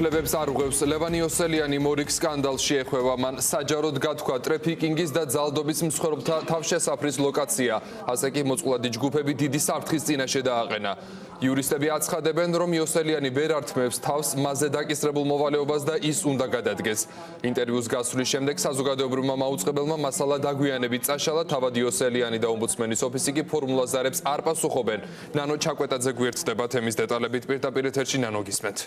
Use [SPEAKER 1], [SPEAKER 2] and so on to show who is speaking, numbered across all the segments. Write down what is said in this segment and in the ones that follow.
[SPEAKER 1] ლებებს არუღებს ლევან იოსელიანი მორიგ სკანდალში ეხება მან საჯაროდ გათქვა ტრეფიკინგის და ძალადობის მსხვერპლთა თავშესაფრის ლოკაცია, ასე კი მოწყვლადი ჯგუფები დიდი საფრთხის წინაშე დააყენა. იურისტები აცხადებენ, რომ იოსელიანი ვერ ართმევს თავს მასზე დაკისრებულ მოვალეობას და ის უნდა გადადგეს. ინტერვიუს გასვლის შემდეგ საზოგადოებრივმა მაუწყებელმა მასალა დაგვიანებით წაშალა, თავად იოსელიანი და ომბუდსმენის ოფისი კი ფორმულას ზარებს არ პასუხობენ. ნანო ჩაკვეტაძე გვერდდება თემის დეტალებით, პირდაპირ ეთერში ნანო გისმენთ.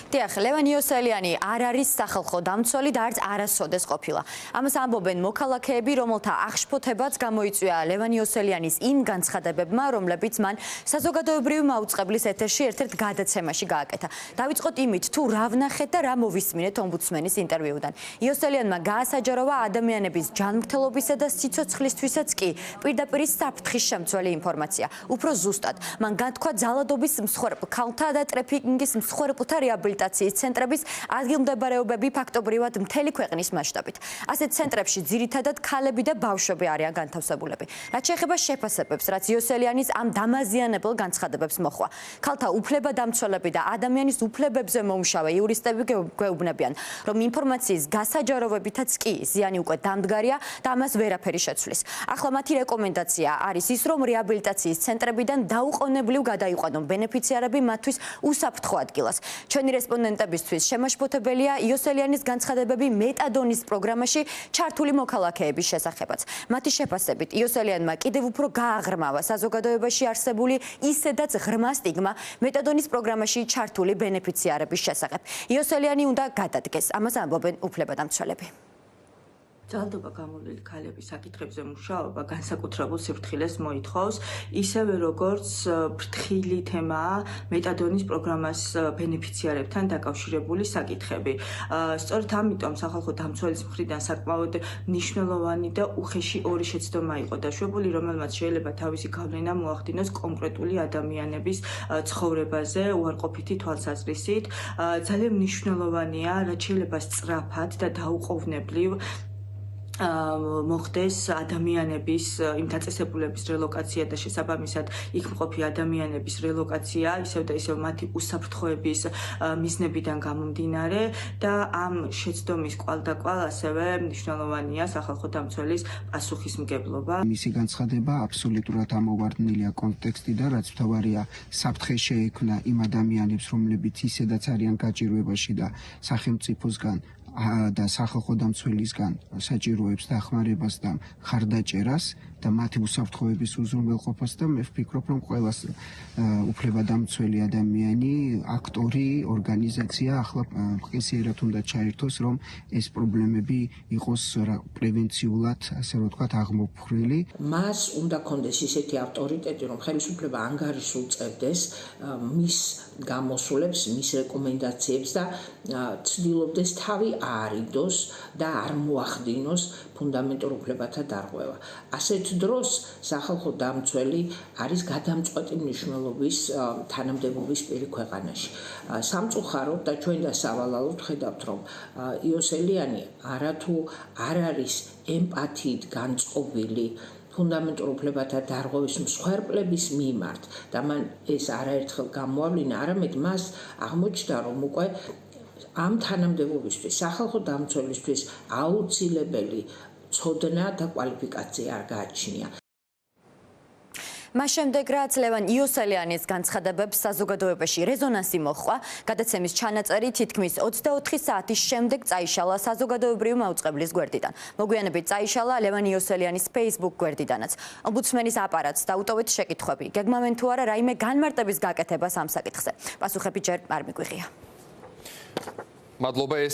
[SPEAKER 2] დიახ, ლევან იოსელიანი არ არის სახალხო დამცველი და არც არასოდეს ყოფილა. ამას ამბობენ მოქალაქეები, რომელთა აღშფოთებაც გამოიწვია ლევან იოსელიანის იმ განცხადებებმა, რომლებიც მან საზოგადოებრივი მაუწყებლის ეთერში ერთ-ერთ გადაცემაში გააკეთა. დავიწყოთ იმით, თუ რა ვნახეთ და რა მოვისმინეთ ომბუდსმენის ინტერვიუდან. იოსელიანმა გაასაჯაროვა ადამიანების ჯანმრთელობისა და სიცოცხლისთვისაც კი პირდაპირ საფრთხის შემცველი ინფორმაცია. უფრო ზუსტად, მან გათქვა ძალადობის მსხვერპლ ქალთა და ტრეფიკინგის მსხვერპლთა რეაბილიტაციის ცენტრების ადგილმდებარეობები ფაქტობრივად მთელი ქვეყნის მასშტაბით. ასეთ ცენტრებში ძირითადად ქალები და ბავშვები არიან განთავსებულები. რაც შეეხება შეფასებებს, რაც იოსელიანის ამ დამაზიანებელ განცხადებებს მოჰყვა. ქალთა უფლებადამცველები და ადამიანის უფლებებზე მომუშავე იურისტები გვეუბნებიან, რომ ინფორმაციის გასაჯაროვებითაც კი ზიანი უკვე დამდგარია და ამას ვერაფერი შეცვლის. ახლა მათი რეკომენდაცია არის ის, რომ რეაბილიტაციის ცენტრებიდან დაუყოვნებლივ გადაიყვანონ ბენეფიციარები მათთვის უსაფრთხო ადგილას. ჩვენი რესპონდენტებისთვის შემაშფოთებელია იოსელიანის განცხადებები მეტადონის პროგრამაში ჩართული მოქალაქეების შესახებაც. მათი შეფასებით, იოსელიანმა კიდევ უფრო გააღრმავა საზოგადოებაში არსებული ისედაც ღრმა სტიგმა მეტადონის პროგრამაში ჩართული ბენეფიციარების შესახებ. იოსელიანი უნდა გადადგეს, ამას ამბობენ უფლებადამცველები.
[SPEAKER 3] ძალადობა გამოვლილი ქალების საკითხებზე მუშაობა განსაკუთრებულ სიფრთხილეს მოითხოვს, ისევე როგორც ფრთხილი თემაა მეტადონის პროგრამას ბენეფიციარებთან დაკავშირებული საკითხები. სწორედ ამიტომ სახალხო დამცველის მხრიდან საკმაოდ მნიშვნელოვანი და უხეში ორი შეცდომა იყო დაშვებული, რომელმაც შეიძლება თავისი გავლენა მოახდინოს კონკრეტული ადამიანების ცხოვრებაზე უარყოფითი თვალსაზრისით. ძალიან მნიშვნელოვანია, რაც შეიძლება სწრაფად და დაუყოვნებლივ მოხდეს ადამიანების იმ დაწესებულების რელოკაცია და შესაბამისად იქ მყოფი ადამიანების რელოკაცია, ისევ და ისევ მათი უსაფრთხოების მიზნებიდან გამომდინარე და ამ შეცდომის კვალდაკვალ ასევე მნიშვნელოვანია სახალხო დამცველის პასუხისმგებლობა.
[SPEAKER 4] მისი განცხადება აბსოლუტურად ამოვარდნილია კონტექსტიდან, რაც მთავარია საფრთხე შეექმნა იმ ადამიანებს, რომლებიც ისედაც არიან გაჭირვებაში და სახელმწიფოსგან და სახალხო დამცველისგან საჭიროებს დახმარებას და ხარდაჭერას და მათი უსაფრთხოების უზრუნველყოფას და მე ვფიქრობ, რომ ყველა უფლებადამცველი ადამიანი, აქტორი, ორგანიზაცია ახლა ხესიერად უნდა ჩაერთოს, რომ ეს პრობლემები იყოს პრევენციულად, ასე რომ ვთქვათ, აღმოფხრილი.
[SPEAKER 5] მას უნდა კონდეს ისეთი ავტორიტეტი, რომ ხელისუფლება ანგარიშს უწევდეს მის გამოსვლებს, მის რეკომენდაციებს და ცდილობდეს თავი არიდოს და არ მოახდინოს ფუნდამენტურ უფლებათა დარღვევა. ასეთ დროს სახალხო დამცველი არის გადამწყვეტი მნიშვნელობის თანამდებობის პირი ქვეყანაში. სამწუხაროდ და ჩვენ და სავალალოდ ხედავთ, რომ იოსელიანი არათუ არ არის ემპათიით განწყობილი ფუნდამენტურ უფლებათა დარღვევის მსხვერპლების მიმართ და მან ეს არაერთხელ გამოავლინა, არამედ მას აღმოჩნდა, რომ უკვე ამ თანამდებობისთვის, სახალხო დამცველისთვის აუცილებელი ცოდნა და კვალიფიკაცია არ გააჩნია.
[SPEAKER 2] მას შემდეგ, რაც ლევან იოსელიანის განცხადებებს საზოგადოებაში რეზონანსი მოჰყვა, გადაცემის ჩანაწერი თითქმის 24 საათის შემდეგ წაიშალა საზოგადოებრივი მაუწყებლის გვერდიდან. მოგვიანებით წაიშალა ლევან იოსელიანის Facebook გვერდიდანაც. ომბუდსმენის აპარატს დაუტოვეთ შეკითხვები. გეგმავენ თუ არა რაიმე განმარტების გაკეთებას ამ საკითხზე. პასუხები ჯერ არ მიგვიღია.
[SPEAKER 1] მადლობა.